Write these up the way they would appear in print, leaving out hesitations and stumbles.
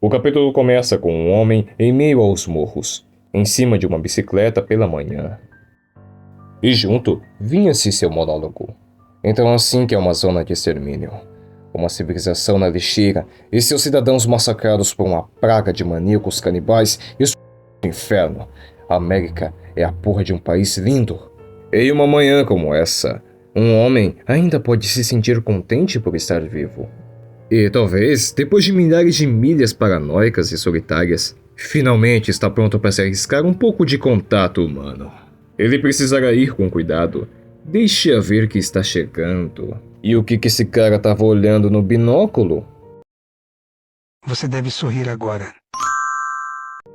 O capítulo começa com um homem em meio aos morros, em cima de uma bicicleta pela manhã. E junto vinha-se seu monólogo. Então assim que é uma zona de extermínio. Uma civilização na lixeira e seus cidadãos massacrados por uma praga de maníacos canibais e o inferno. A América é a porra de um país lindo. Em uma manhã como essa, um homem ainda pode se sentir contente por estar vivo. E talvez, depois de milhares de milhas paranoicas e solitárias, finalmente está pronto para se arriscar um pouco de contato humano. Ele precisará ir com cuidado. Deixe-a ver que está chegando. E o que esse cara estava olhando no binóculo? Você deve sorrir agora.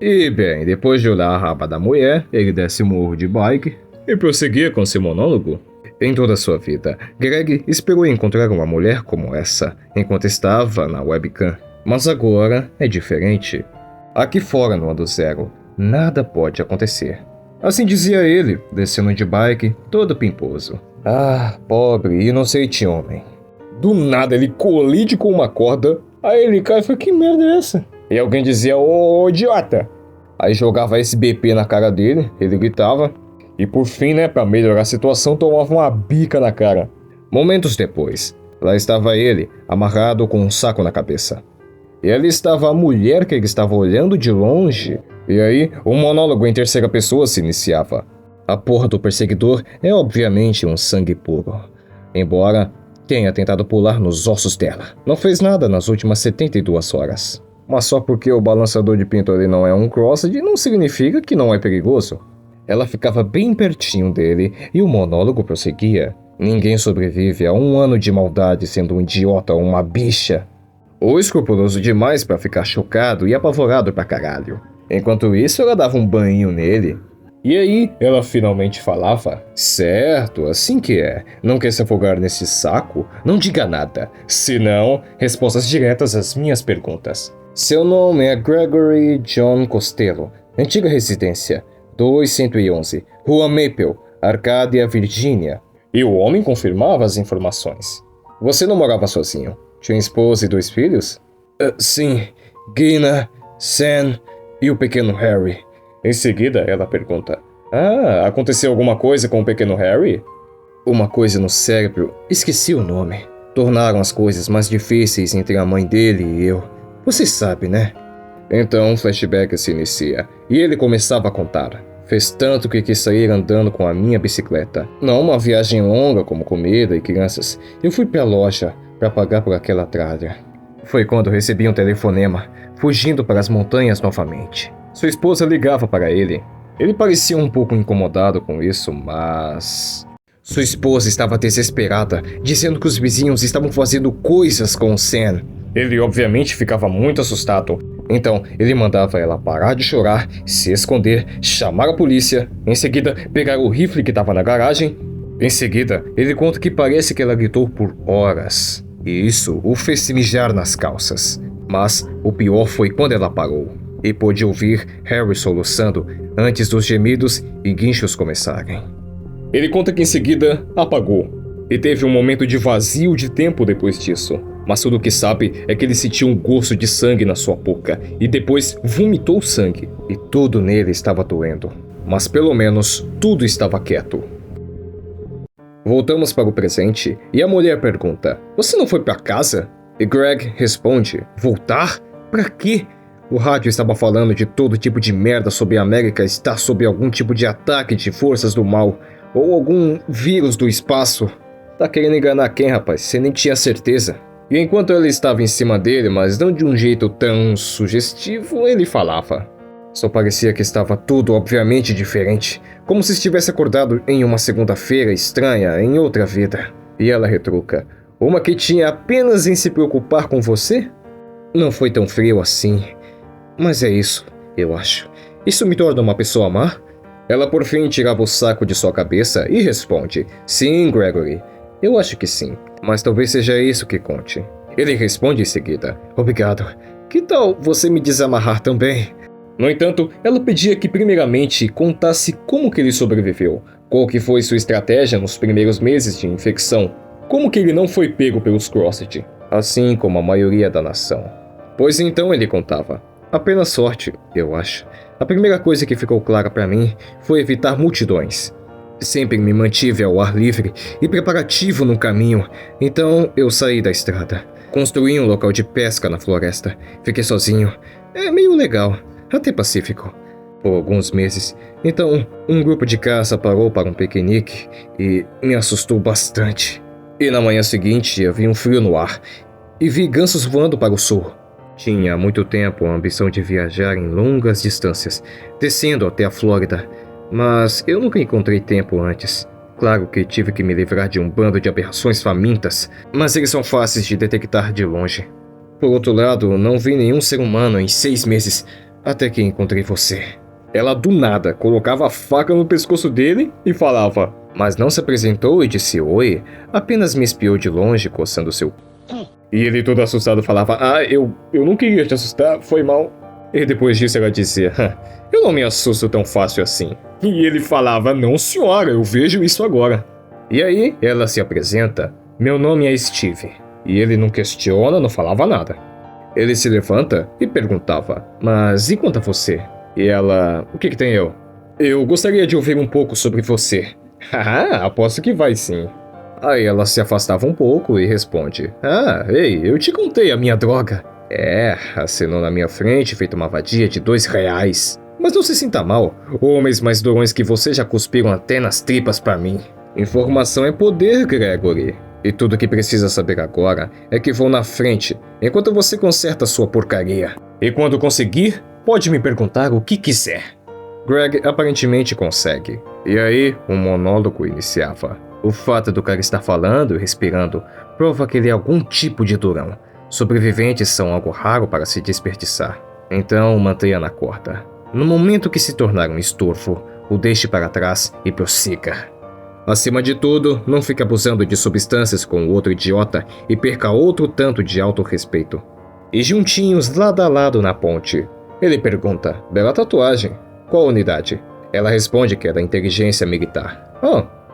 E bem, depois de olhar a raba da mulher, ele desce o morro de bike e prosseguia com seu monólogo. Em toda a sua vida, Greg esperou encontrar uma mulher como essa, enquanto estava na webcam. Mas agora é diferente. Aqui fora no ano zero, nada pode acontecer. Assim dizia ele, descendo de bike, todo pimposo. Ah, pobre e inocente homem. Do nada ele colide com uma corda, aí ele cai e fala, que merda é essa? E alguém dizia, ô idiota. Aí jogava SBP na cara dele, ele gritava. E por fim, pra melhorar a situação, tomava uma bica na cara. Momentos depois, lá estava ele, amarrado com um saco na cabeça. E ali estava a mulher que ele estava olhando de longe. E aí, um monólogo em terceira pessoa se iniciava. A porra do perseguidor é obviamente um sangue puro. Embora tenha tentado pular nos ossos dela. Não fez nada nas últimas 72 horas. Mas só porque o balançador de pinto ali não é um crossed, não significa que não é perigoso. Ela ficava bem pertinho dele e o monólogo prosseguia. Ninguém sobrevive a um ano de maldade sendo um idiota ou uma bicha. Ou escrupuloso demais pra ficar chocado e apavorado pra caralho. Enquanto isso, ela dava um banho nele. E aí, ela finalmente falava: certo, assim que é. Não quer se afogar nesse saco? Não diga nada. Senão, respostas diretas às minhas perguntas. Seu nome é Gregory John Costello. Antiga residência. 2111, Rua Maple, Arcádia, Virgínia. E o homem confirmava as informações. Você não morava sozinho? Tinha esposa e 2 filhos? Sim, Gina, Sam e o pequeno Harry. Em seguida, ela pergunta, aconteceu alguma coisa com o pequeno Harry? Uma coisa no cérebro, esqueci o nome. Tornaram as coisas mais difíceis entre a mãe dele e eu. Você sabe, né? Então um flashback se inicia, e ele começava a contar. Fez tanto que quis sair andando com a minha bicicleta. Não uma viagem longa como comida e crianças. Eu fui pra loja para pagar por aquela tralha. Foi quando recebi um telefonema, fugindo para as montanhas novamente. Sua esposa ligava para ele. Ele parecia um pouco incomodado com isso, mas... Sua esposa estava desesperada, dizendo que os vizinhos estavam fazendo coisas com o Sam. Ele obviamente ficava muito assustado. Então, ele mandava ela parar de chorar, se esconder, chamar a polícia, em seguida, pegar o rifle que estava na garagem. Em seguida, ele conta que parece que ela gritou por horas. E isso o fez se mijar nas calças. Mas o pior foi quando ela parou. E pôde ouvir Harry soluçando antes dos gemidos e guinchos começarem. Ele conta que em seguida apagou. E teve um momento de vazio de tempo depois disso. Mas tudo o que sabe é que ele sentiu um gosto de sangue na sua boca e depois vomitou sangue. E tudo nele estava doendo. Mas pelo menos tudo estava quieto. Voltamos para o presente e a mulher pergunta: você não foi para casa? E Greg responde: voltar? Para quê? O rádio estava falando de todo tipo de merda sobre a América estar sob algum tipo de ataque de forças do mal. Ou algum vírus do espaço. Tá querendo enganar quem, rapaz? Você nem tinha certeza. E enquanto ela estava em cima dele, mas não de um jeito tão sugestivo, ele falava. Só parecia que estava tudo obviamente diferente, como se estivesse acordado em uma segunda-feira estranha em outra vida. E ela retruca, uma que tinha apenas em se preocupar com você? Não foi tão frio assim. Mas é isso, eu acho. Isso me torna uma pessoa má? Ela por fim tirava o saco de sua cabeça e responde, sim, Gregory. Eu acho que sim, mas talvez seja isso que conte. Ele responde em seguida, obrigado. Que tal você me desamarrar também? No entanto, ela pedia que primeiramente contasse como que ele sobreviveu, qual que foi sua estratégia nos primeiros meses de infecção, como que ele não foi pego pelos Crossed, assim como a maioria da nação. Pois então ele contava. Apenas sorte, eu acho. A primeira coisa que ficou clara para mim foi evitar multidões. Sempre me mantive ao ar livre e preparativo no caminho, então eu saí da estrada. Construí um local de pesca na floresta. Fiquei sozinho. É meio legal, até pacífico. Por alguns meses. Então, um grupo de caça parou para um piquenique e me assustou bastante. E na manhã seguinte havia um frio no ar e vi gansos voando para o sul. Tinha há muito tempo a ambição de viajar em longas distâncias, descendo até a Flórida, mas eu nunca encontrei tempo antes. Claro que tive que me livrar de um bando de aberrações famintas, mas eles são fáceis de detectar de longe. Por outro lado, não vi nenhum ser humano em 6 meses, até que encontrei você. Ela do nada colocava a faca no pescoço dele e falava, mas não se apresentou e disse oi, apenas me espiou de longe coçando seu cu. E ele todo assustado falava, eu não queria te assustar, foi mal. E depois disso ela dizia, eu não me assusto tão fácil assim. E ele falava, não senhora, eu vejo isso agora. E aí ela se apresenta, meu nome é Steve. E ele não questiona, não falava nada. Ele se levanta e perguntava, mas e quanto a você? E ela, o que tem eu? Eu gostaria de ouvir um pouco sobre você. Aposto que vai sim. Aí ela se afastava um pouco e responde, ei, eu te contei a minha droga. Acenou na minha frente, feito uma vadia de R$2. Mas não se sinta mal, homens mais durões que você já cuspiram até nas tripas pra mim. Informação é poder, Gregory. E tudo que precisa saber agora é que vou na frente, enquanto você conserta sua porcaria. E quando conseguir, pode me perguntar o que quiser. Greg aparentemente consegue. E aí, um monólogo iniciava. O fato do cara estar falando e respirando prova que ele é algum tipo de durão. Sobreviventes são algo raro para se desperdiçar. Então, mantenha na corda. No momento que se tornar um estorvo, o deixe para trás e prossiga. Acima de tudo, não fique abusando de substâncias com o outro idiota e perca outro tanto de autorrespeito. E juntinhos lado a lado na ponte. Ele pergunta, bela tatuagem, qual unidade? Ela responde que é da inteligência militar.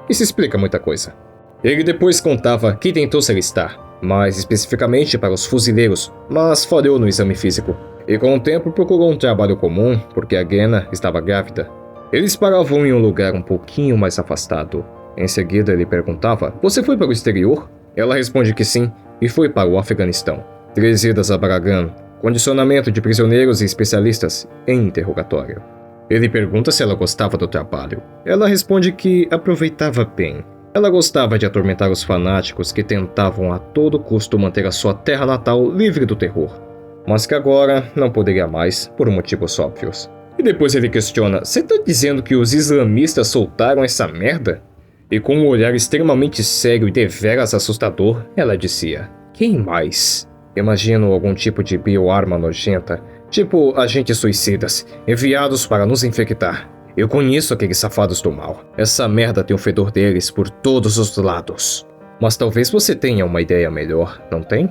Isso explica muita coisa. Ele depois contava que tentou se alistar, mais especificamente para os fuzileiros, mas falhou no exame físico. E com o tempo procurou um trabalho comum, porque a Genna estava grávida. Eles paravam em um lugar um pouquinho mais afastado. Em seguida ele perguntava, você foi para o exterior? Ela responde que sim, e foi para o Afeganistão. 3 idas a Baragan, condicionamento de prisioneiros e especialistas em interrogatório. Ele pergunta se ela gostava do trabalho. Ela responde que aproveitava bem. Ela gostava de atormentar os fanáticos que tentavam a todo custo manter a sua terra natal livre do terror, mas que agora não poderia mais por motivos óbvios. E depois ele questiona, você tá dizendo que os islamistas soltaram essa merda? E com um olhar extremamente sério e deveras assustador, ela dizia, quem mais? Imagino algum tipo de bioarma nojenta, tipo agentes suicidas, enviados para nos infectar. Eu conheço aqueles safados do mal. Essa merda tem o fedor deles por todos os lados. Mas talvez você tenha uma ideia melhor, não tem?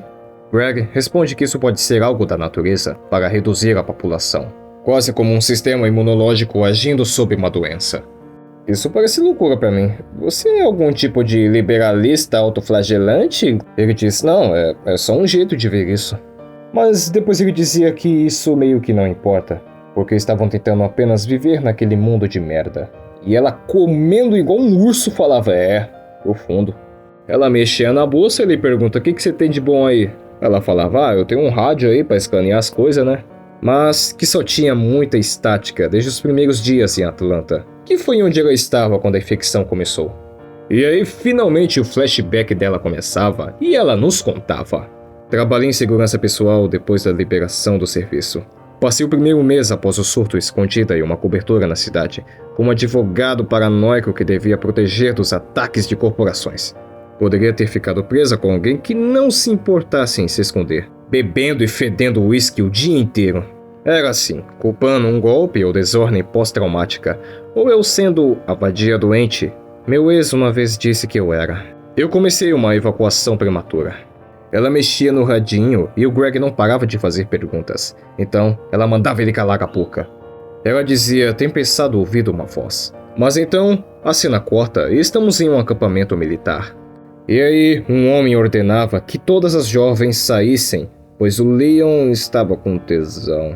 Greg responde que isso pode ser algo da natureza para reduzir a população, quase como um sistema imunológico agindo sobre uma doença. Isso parece loucura pra mim. Você é algum tipo de liberalista autoflagelante? Ele diz, não, é só um jeito de ver isso. Mas depois ele dizia que isso meio que não importa, porque estavam tentando apenas viver naquele mundo de merda. E ela, comendo igual um urso, falava, profundo. Ela mexia na bolsa e ele pergunta, o que você tem de bom aí? Ela falava, eu tenho um rádio aí pra escanear as coisas, né? Mas que só tinha muita estática desde os primeiros dias em Atlanta, que foi onde ela estava quando a infecção começou. E aí finalmente o flashback dela começava e ela nos contava. Trabalhei em segurança pessoal depois da liberação do serviço. Passei o primeiro mês após o surto escondida em uma cobertura na cidade, como advogado paranoico que devia proteger dos ataques de corporações. Poderia ter ficado presa com alguém que não se importasse em se esconder, bebendo e fedendo uísque o dia inteiro. Era assim, culpando um golpe ou desordem pós-traumática, ou eu sendo a vadia doente. Meu ex uma vez disse que eu era. Eu comecei uma evacuação prematura. Ela mexia no radinho e o Greg não parava de fazer perguntas, então ela mandava ele calar a boca. Ela dizia ter pensado ouvir uma voz. Mas então, a cena corta e estamos em um acampamento militar. E aí, um homem ordenava que todas as jovens saíssem pois o Leon estava com tesão.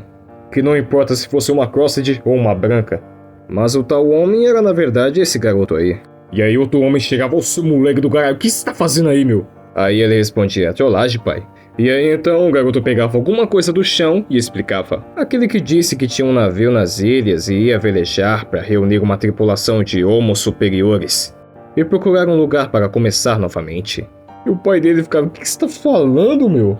Que não importa se fosse uma Crossed ou uma branca. Mas o tal homem era na verdade esse garoto aí. E aí outro homem chegava, ô seu moleque do caralho, o que você tá fazendo aí, meu? Aí ele respondia, trollagem, pai. E aí então o garoto pegava alguma coisa do chão e explicava. Aquele que disse que tinha um navio nas ilhas e ia velejar para reunir uma tripulação de homos superiores. E procurar um lugar para começar novamente. E o pai dele ficava, o que você tá falando, meu?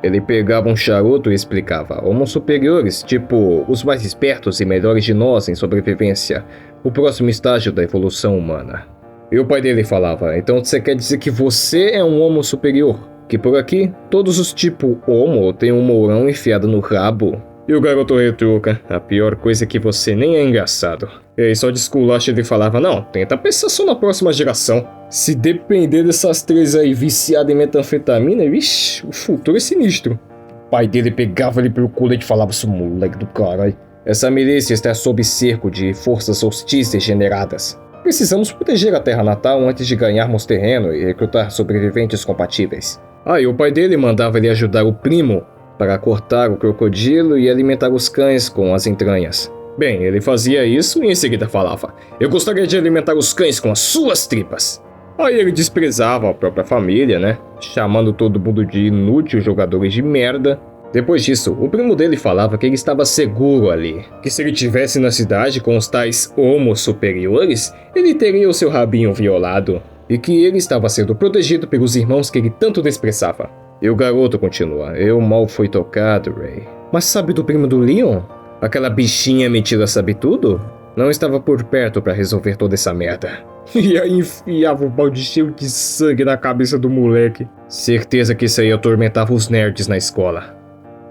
Ele pegava um charuto e explicava, homos superiores, tipo, os mais espertos e melhores de nós em sobrevivência, o próximo estágio da evolução humana. E o pai dele falava, então você quer dizer que você é um homo superior? Que por aqui, todos os tipo homo têm um mourão enfiado no rabo? E o garoto retruca, a pior coisa é que você nem é engraçado. E aí só de esculacho ele falava, não, tenta pensar só na próxima geração. Se depender dessas três aí viciadas em metanfetamina, vixi, o futuro é sinistro. O pai dele pegava ele pelo colete e falava, seu moleque do caralho. Essa milícia está sob cerco de forças hostis degeneradas. Precisamos proteger a terra natal antes de ganharmos terreno e recrutar sobreviventes compatíveis. Aí o pai dele mandava ele ajudar o primo para cortar o crocodilo e alimentar os cães com as entranhas. Bem, ele fazia isso e em seguida falava, eu gostaria de alimentar os cães com as suas tripas. Aí ele desprezava a própria família, né? Chamando todo mundo de inútil jogadores de merda. Depois disso, o primo dele falava que ele estava seguro ali, que se ele estivesse na cidade com os tais homos superiores, ele teria o seu rabinho violado, e que ele estava sendo protegido pelos irmãos que ele tanto desprezava. E o garoto continua, eu mal fui tocado, Ray. Mas sabe do primo do Leon? Aquela bichinha metida sabe tudo? Não estava por perto para resolver toda essa merda. E aí enfiava o balde cheio de sangue na cabeça do moleque. Certeza que isso aí atormentava os nerds na escola.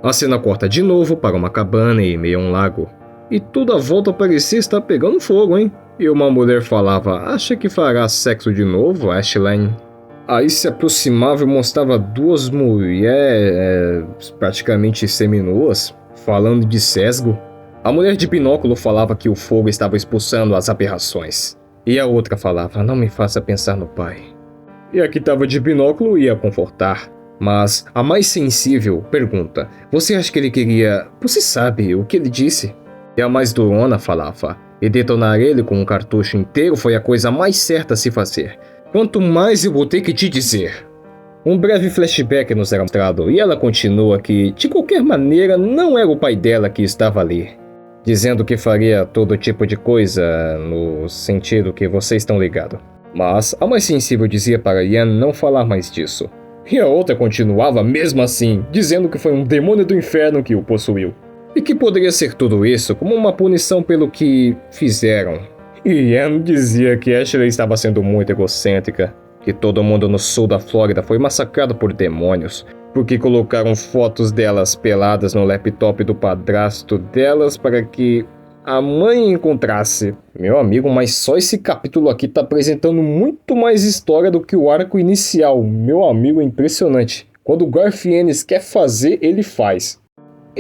A cena corta de novo para uma cabana em meio a um lago. E toda a volta parecia estar pegando fogo, hein? E uma mulher falava, acha que fará sexo de novo, Ashley? Aí se aproximava e mostrava duas mulheres praticamente seminuas, falando de sesgo. A mulher de binóculo falava que o fogo estava expulsando as aberrações. E a outra falava, não me faça pensar no pai. E a que estava de binóculo ia confortar. Mas a mais sensível pergunta, você acha que ele queria... Você sabe o que ele disse? E a mais durona falava, e detonar ele com um cartucho inteiro foi a coisa mais certa a se fazer. Quanto mais eu vou ter que te dizer. Um breve flashback nos era mostrado e ela continua que, de qualquer maneira, não era o pai dela que estava ali. Dizendo que faria todo tipo de coisa, no sentido que vocês estão ligados. Mas a mais sensível dizia para Ian não falar mais disso. E a outra continuava mesmo assim, dizendo que foi um demônio do inferno que o possuiu. E que poderia ser tudo isso como uma punição pelo que fizeram. E Ian dizia que Ashley estava sendo muito egocêntrica, que todo mundo no sul da Flórida foi massacrado por demônios, porque colocaram fotos delas peladas no laptop do padrasto delas para que a mãe encontrasse. Meu amigo, mas só esse capítulo aqui tá apresentando muito mais história do que o arco inicial. Meu amigo, é impressionante. Quando o Garth Ennis quer fazer, ele faz.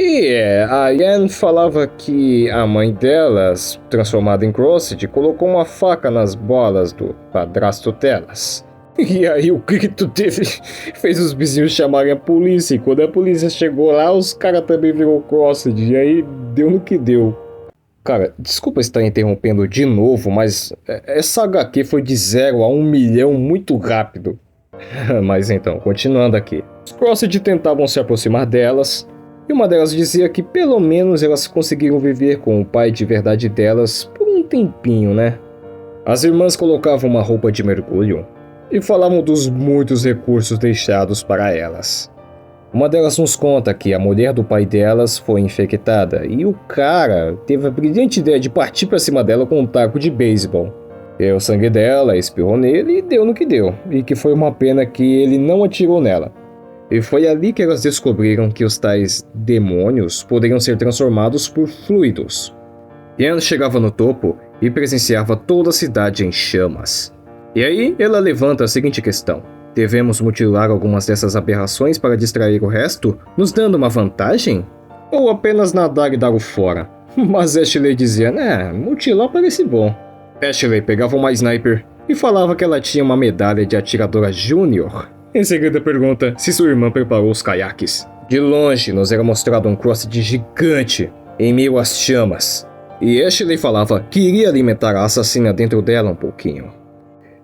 E a Ian falava que a mãe delas, transformada em Crossed, colocou uma faca nas bolas do padrasto delas. E aí o grito dele fez os vizinhos chamarem a polícia, e quando a polícia chegou lá, os caras também viram Crossed, e aí deu no que deu. Cara, desculpa estar interrompendo de novo, mas essa HQ foi de 0 a 1 milhão muito rápido. Mas então, continuando aqui. Os Crossed tentavam se aproximar delas, e uma delas dizia que pelo menos elas conseguiram viver com o pai de verdade delas por um tempinho, né? As irmãs colocavam uma roupa de mergulho e falavam dos muitos recursos deixados para elas. Uma delas nos conta que a mulher do pai delas foi infectada e o cara teve a brilhante ideia de partir para cima dela com um taco de beisebol. E o sangue dela espirrou nele e deu no que deu, e que foi uma pena que ele não atirou nela. E foi ali que elas descobriram que os tais demônios poderiam ser transformados por fluidos. Ian chegava no topo e presenciava toda a cidade em chamas. E aí ela levanta a seguinte questão. Devemos mutilar algumas dessas aberrações para distrair o resto, nos dando uma vantagem? Ou apenas nadar e dar o fora? Mas Ashley dizia, mutilar parece bom. Ashley pegava uma sniper e falava que ela tinha uma medalha de atiradora júnior. Em seguida pergunta se sua irmã preparou os caiaques. De longe nos era mostrado um crossed gigante em meio às chamas, e Ashley falava que iria alimentar a assassina dentro dela um pouquinho.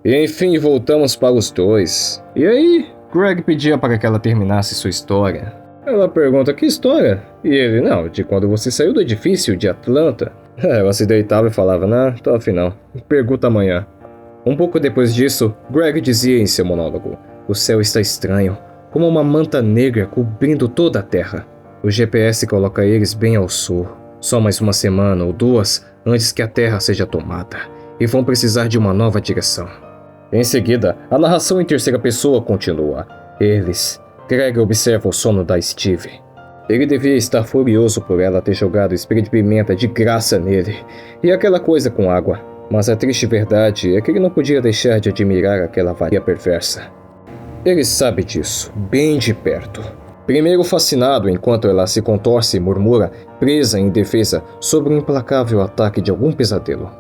E enfim voltamos para os dois. E aí, Greg pedia para que ela terminasse sua história. Ela pergunta que história? E ele, não, de quando você saiu do edifício de Atlanta. Ela se deitava e falava, não, tô afinal, pergunta amanhã. Um pouco depois disso, Greg dizia em seu monólogo, o céu está estranho, como uma manta negra cobrindo toda a terra. O GPS coloca eles bem ao sul, só mais uma semana ou duas antes que a terra seja tomada, e vão precisar de uma nova direção. Em seguida, a narração em terceira pessoa continua. Greg observa o sono da Steve. Ele devia estar furioso por ela ter jogado spray de pimenta de graça nele, e aquela coisa com água. Mas a triste verdade é que ele não podia deixar de admirar aquela vadia perversa. Ele sabe disso, bem de perto. Primeiro fascinado enquanto ela se contorce e murmura, presa em defesa, sobre o implacável ataque de algum pesadelo.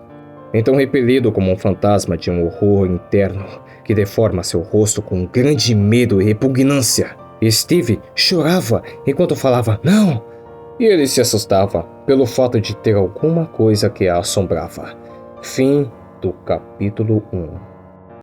Então repelido como um fantasma de um horror interno que deforma seu rosto com grande medo e repugnância. Steve chorava enquanto falava não, e ele se assustava pelo fato de ter alguma coisa que a assombrava. Fim do capítulo 1.